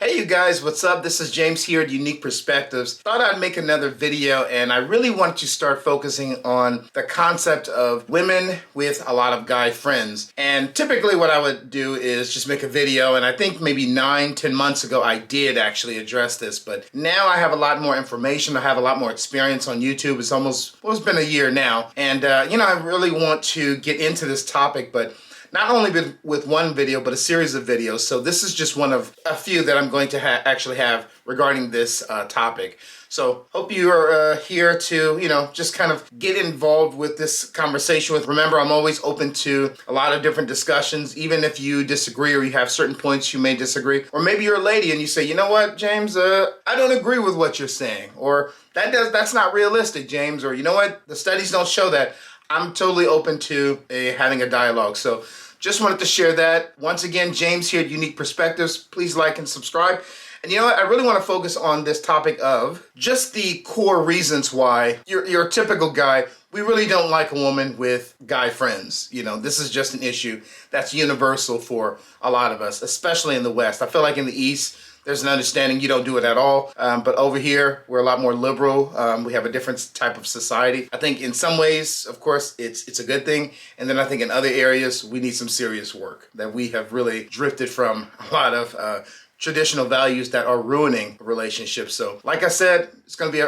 Hey you guys, what's up? This is James here at Unique Perspectives. Thought I'd make another video, and I really want to start focusing on the concept of women with a lot of guy friends. And typically what I would do is just make a video, and I think maybe 9-10 months ago I did actually address this, but now I have a lot more information. I have a lot more experience on YouTube. It's been a year now, and I really want to get into this topic, but not only with one video, but a series of videos. So this is just one of a few that I'm going to actually have regarding this topic. So hope you are here to, just kind of get involved with this conversation. Remember, I'm always open to a lot of different discussions, even if you disagree or you have certain points you may disagree. Or maybe you're a lady and you say, you know what, James, I don't agree with what you're saying. Or that's not realistic, James. Or you know what, the studies don't show that. I'm totally open to having a dialogue. So just wanted to share that. Once again, James here at Unique Perspectives. Please like and subscribe. And you know what? I really want to focus on this topic of just the core reasons why you're a typical guy. We really don't like a woman with guy friends. This is just an issue that's universal for a lot of us, especially in the West. I feel like in the East, there's an understanding you don't do it at all. But over here, we're a lot more liberal. We have a different type of society. I think in some ways, of course, it's a good thing. And then I think in other areas, we need some serious work, that we have really drifted from a lot of traditional values that are ruining relationships. So like I said, it's going to be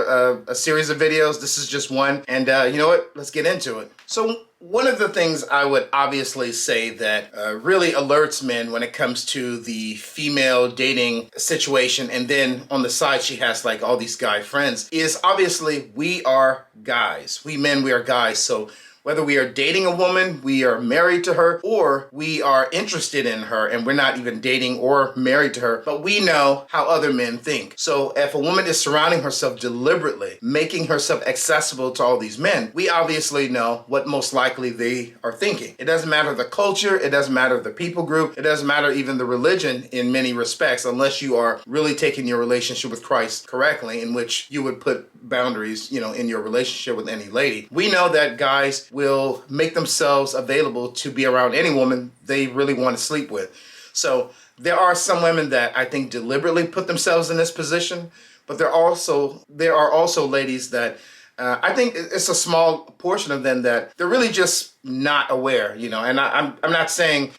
a series of videos. This is just one. And you know what? Let's get into it. So one of the things I would obviously say that really alerts men when it comes to the female dating situation, and then on the side she has like all these guy friends, is obviously we are guys. We men, we are guys. So whether we are dating a woman, we are married to her, or we are interested in her and we're not even dating or married to her, but we know how other men think. So if a woman is surrounding herself deliberately, making herself accessible to all these men, we obviously know what most likely they are thinking. It doesn't matter the culture, it doesn't matter the people group, it doesn't matter even the religion in many respects, unless you are really taking your relationship with Christ correctly, in which you would put boundaries, in your relationship with any lady. We know that guys will make themselves available to be around any woman they really want to sleep with. So there are some women that I think deliberately put themselves in this position, but there are also ladies that I think it's a small portion of them that they're really just not aware, and I'm not saying,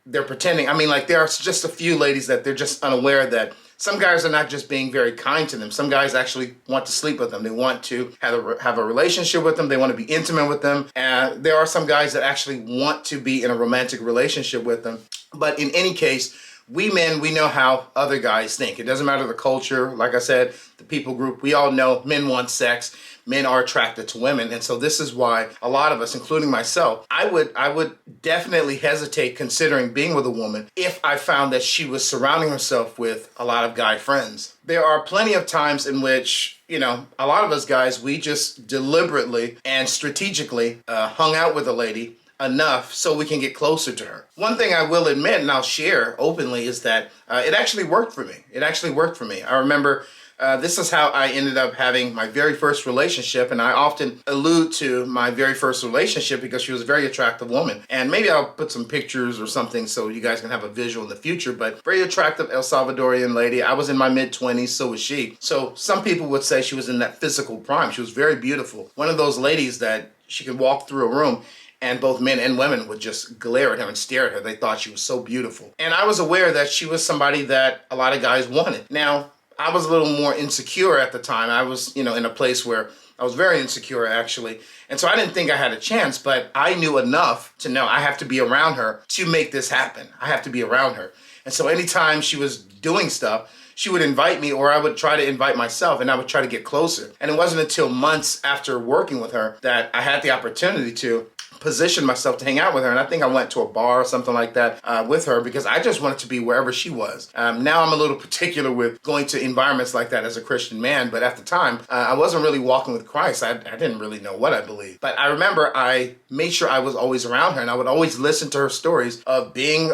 they're pretending. I mean, like, there are just a few ladies that they're just unaware that some guys are not just being very kind to them. Some guys actually want to sleep with them. They want to have a relationship with them. They want to be intimate with them. And there are some guys that actually want to be in a romantic relationship with them. But in any case, we men, we know how other guys think. It doesn't matter the culture. Like I said, the people group, we all know men want sex. Men are attracted to women. And so this is why a lot of us, including myself, I would definitely hesitate considering being with a woman if I found that she was surrounding herself with a lot of guy friends. There are plenty of times in which, a lot of us guys, we just deliberately and strategically hung out with a lady enough so we can get closer to her. One thing I will admit, and I'll share openly, is that it actually worked for me. I remember this is how I ended up having my very first relationship, and I often allude to my very first relationship because she was a very attractive woman. And maybe I'll put some pictures or something so you guys can have a visual in the future, but very attractive El Salvadorian lady. I was in my mid-20s, so was she. So some people would say she was in that physical prime. She was very beautiful. One of those ladies that she could walk through a room and both men and women would just glare at her and stare at her. They thought she was so beautiful. And I was aware that she was somebody that a lot of guys wanted. Now, I was a little more insecure at the time. I was, in a place where I was very insecure, actually. And so I didn't think I had a chance, but I knew enough to know I have to be around her to make this happen. I have to be around her. And so anytime she was doing stuff, she would invite me, or I would try to invite myself, and I would try to get closer. And it wasn't until months after working with her that I had the opportunity to position myself to hang out with her. And I think I went to a bar or something like that with her because I just wanted to be wherever she was. Now I'm a little particular with going to environments like that as a Christian man, but at the time I wasn't really walking with Christ. I didn't really know what I believed. But I remember I made sure I was always around her, and I would always listen to her stories of being,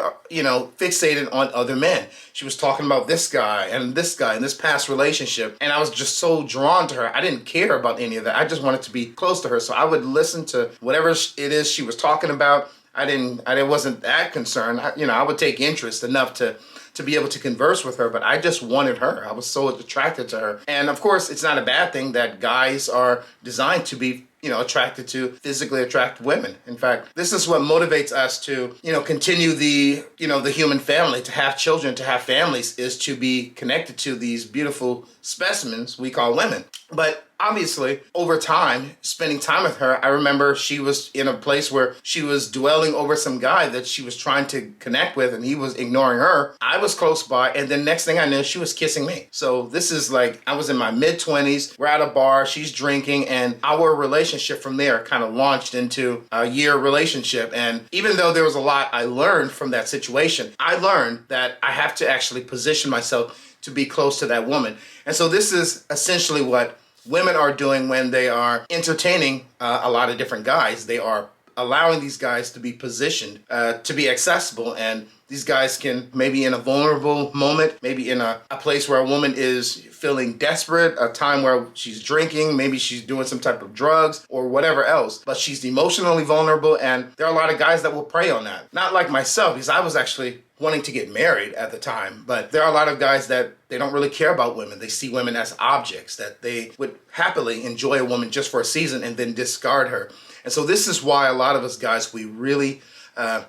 fixated on other men. She was talking about this guy and this past relationship, and I was just so drawn to her. I didn't care about any of that. I just wanted to be close to her. So I would listen to whatever it is she was talking about. I wasn't that concerned. I would take interest enough to to be able to converse with her, but I just wanted her. I was so attracted to her. And of course, it's not a bad thing that guys are designed to be attracted to physically attractive women. In fact, this is what motivates us to, continue the human family, to have children, to have families, is to be connected to these beautiful specimens we call women. But obviously, over time, spending time with her, I remember she was in a place where she was dwelling over some guy that she was trying to connect with, and he was ignoring her. I was close by, and then next thing I knew, she was kissing me. So this is like, I was in my mid-20s, we're at a bar, she's drinking, and our relationship from there kind of launched into a year relationship. And even though there was a lot I learned from that situation, I learned that I have to actually position myself to be close to that woman. And so this is essentially what women are doing when they are entertaining a lot of different guys. They are allowing these guys to be positioned, to be accessible, and these guys can, maybe in a vulnerable moment, maybe in a place where a woman is feeling desperate, a time where she's drinking, maybe she's doing some type of drugs or whatever else, but she's emotionally vulnerable, and there are a lot of guys that will prey on that. Not like myself, because I was actually wanting to get married at the time, but there are a lot of guys that they don't really care about women. They see women as objects, that they would happily enjoy a woman just for a season and then discard her. And so this is why a lot of us guys, we really, I'm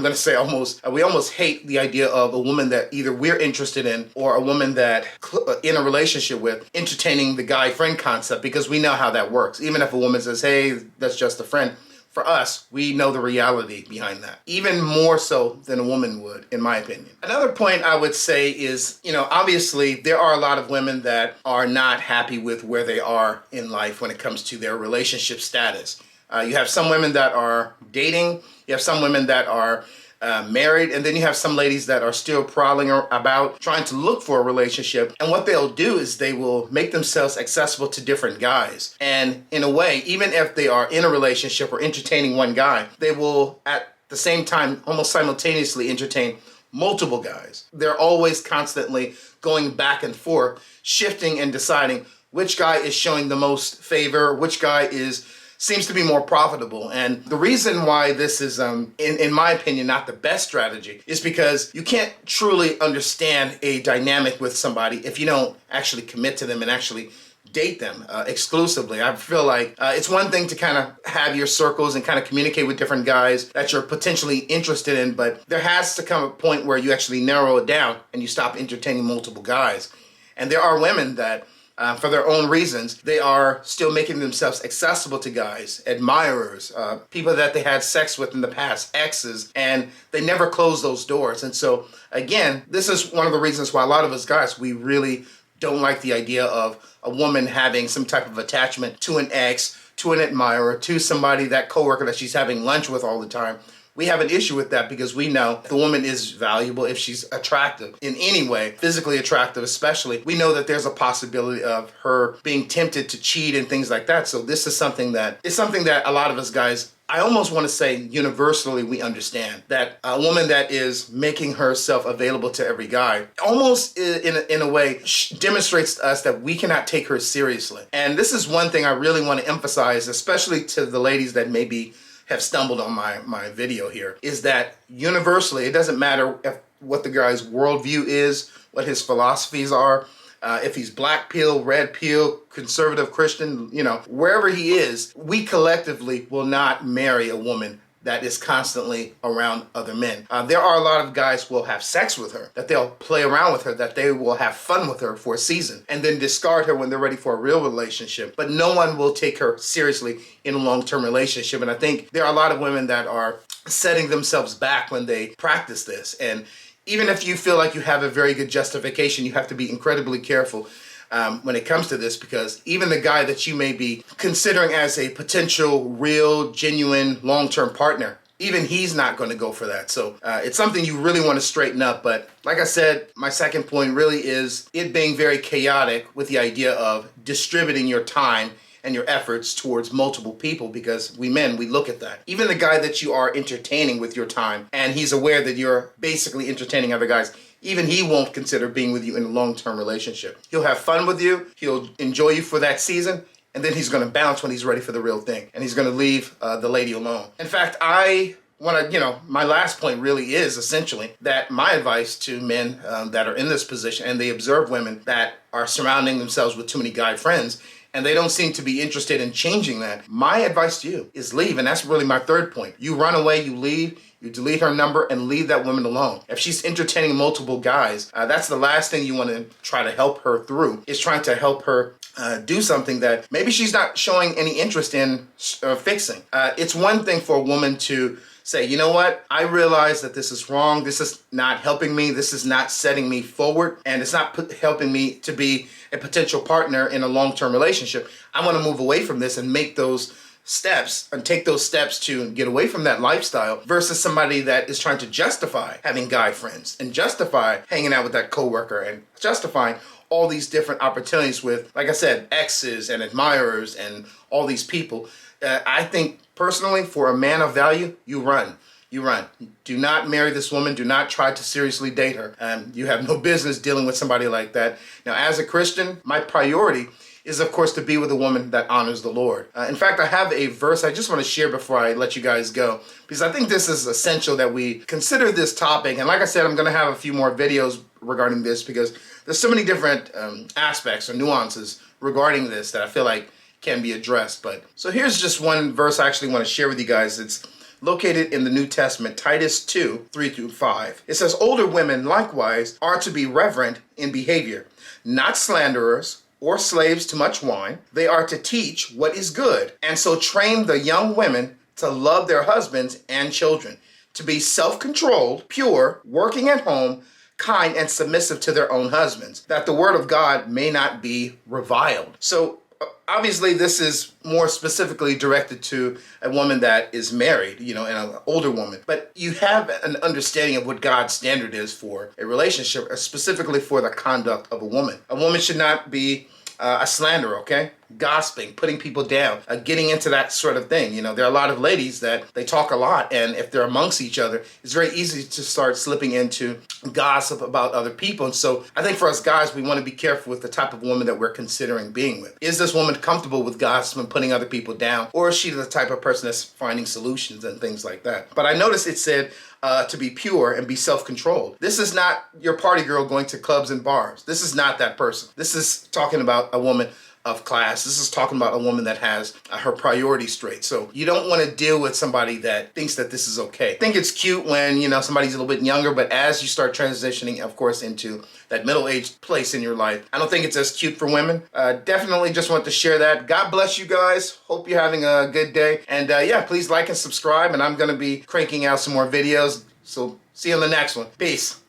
going to say we almost hate the idea of a woman that either we're interested in or a woman that in a relationship with, entertaining the guy friend concept, because we know how that works. Even if a woman says, hey, that's just a friend, for us, we know the reality behind that, even more so than a woman would, in my opinion. Another point I would say is, obviously there are a lot of women that are not happy with where they are in life when it comes to their relationship status. You have some women that are dating, you have some women that are married, and then you have some ladies that are still prowling about trying to look for a relationship. And what they'll do is they will make themselves accessible to different guys. And in a way, even if they are in a relationship or entertaining one guy, they will at the same time almost simultaneously entertain multiple guys. They're always constantly going back and forth, shifting and deciding which guy is showing the most favor, which guy seems to be more profitable. And the reason why this is, in my opinion, not the best strategy is because you can't truly understand a dynamic with somebody if you don't actually commit to them and actually date them exclusively. I feel like it's one thing to kind of have your circles and kind of communicate with different guys that you're potentially interested in, but there has to come a point where you actually narrow it down and you stop entertaining multiple guys. And there are women that for their own reasons, they are still making themselves accessible to guys, admirers, people that they had sex with in the past, exes, and they never close those doors. And so, again, this is one of the reasons why a lot of us guys, we really don't like the idea of a woman having some type of attachment to an ex, to an admirer, to somebody, that coworker that she's having lunch with all the time. We have an issue with that because we know the woman is valuable if she's attractive in any way, physically attractive especially. We know that there's a possibility of her being tempted to cheat and things like that. So this is something that a lot of us guys, I almost want to say universally, we understand that a woman that is making herself available to every guy almost in a way demonstrates to us that we cannot take her seriously. And this is one thing I really want to emphasize, especially to the ladies that maybe have stumbled on my video here, is that universally, it doesn't matter what the guy's worldview is, what his philosophies are, if he's black pill, red pill, conservative, Christian, wherever he is, we collectively will not marry a woman that is constantly around other men. There are a lot of guys who will have sex with her, that they'll play around with her, that they will have fun with her for a season and then discard her when they're ready for a real relationship. But no one will take her seriously in a long-term relationship. And I think there are a lot of women that are setting themselves back when they practice this. And even if you feel like you have a very good justification, you have to be incredibly careful when it comes to this, because even the guy that you may be considering as a potential, real, genuine, long-term partner, even he's not going to go for that. So it's something you really want to straighten up. But like I said, my second point really is it being very chaotic with the idea of distributing your time and your efforts towards multiple people, because we men, we look at that. Even the guy that you are entertaining with your time, and he's aware that you're basically entertaining other guys, even he won't consider being with you in a long-term relationship. He'll have fun with you, he'll enjoy you for that season, and then he's going to bounce when he's ready for the real thing. And he's going to leave the lady alone. In fact, I my last point really is essentially that my advice to men that are in this position and they observe women that are surrounding themselves with too many guy friends and they don't seem to be interested in changing that, my advice to you is leave. And that's really my third point. You run away, you leave, you delete her number and leave that woman alone. If she's entertaining multiple guys, that's the last thing you want to try to help her through, is trying to help her do something that maybe she's not showing any interest in fixing. It's one thing for a woman to say, you know what, I realize that this is wrong, this is not helping me, this is not setting me forward, and it's not helping me to be a potential partner in a long-term relationship. I want to move away from this and make those steps and take those steps to get away from that lifestyle, versus somebody that is trying to justify having guy friends and justify hanging out with that coworker and justifying all these different opportunities with, like I said, exes and admirers and all these people. I think personally, for a man of value, you run. You run. Do not marry this woman. Do not try to seriously date her. You have no business dealing with somebody like that. Now, as a Christian, my priority is, of course, to be with a woman that honors the Lord. In fact, I have a verse I just want to share before I let you guys go, because I think this is essential that we consider this topic. And like I said, I'm going to have a few more videos regarding this, because there's so many different aspects or nuances regarding this that I feel like can be addressed. But so here's just one verse I actually want to share with you guys. It's located in the New Testament, Titus 2, 3-5. It says, older women likewise are to be reverent in behavior, not slanderers or slaves to much wine. They are to teach what is good, and so train the young women to love their husbands and children, to be self-controlled, pure, working at home, kind, and submissive to their own husbands, that the word of God may not be reviled. So obviously, this is more specifically directed to a woman that is married, and an older woman. But you have an understanding of what God's standard is for a relationship, specifically for the conduct of a woman. A woman should not be a slanderer, okay? Gossiping, putting people down, getting into that sort of thing. There are a lot of ladies that they talk a lot, and if they're amongst each other, it's very easy to start slipping into gossip about other people. And so I think for us guys, we want to be careful with the type of woman that we're considering being with. Is this woman comfortable with gossip and putting other people down, or is she the type of person that's finding solutions and things like that? But I noticed it said to be pure and be self-controlled. This is not your party girl going to clubs and bars. This is not that person. This is talking about a woman of class. This is talking about a woman that has her priorities straight. So you don't want to deal with somebody that thinks that this is okay. I think it's cute when, somebody's a little bit younger, but as you start transitioning, of course, into that middle-aged place in your life, I don't think it's as cute for women. Definitely just want to share that. God bless you guys. Hope you're having a good day. And yeah, please like and subscribe, and I'm going to be cranking out some more videos. So see you on the next one. Peace.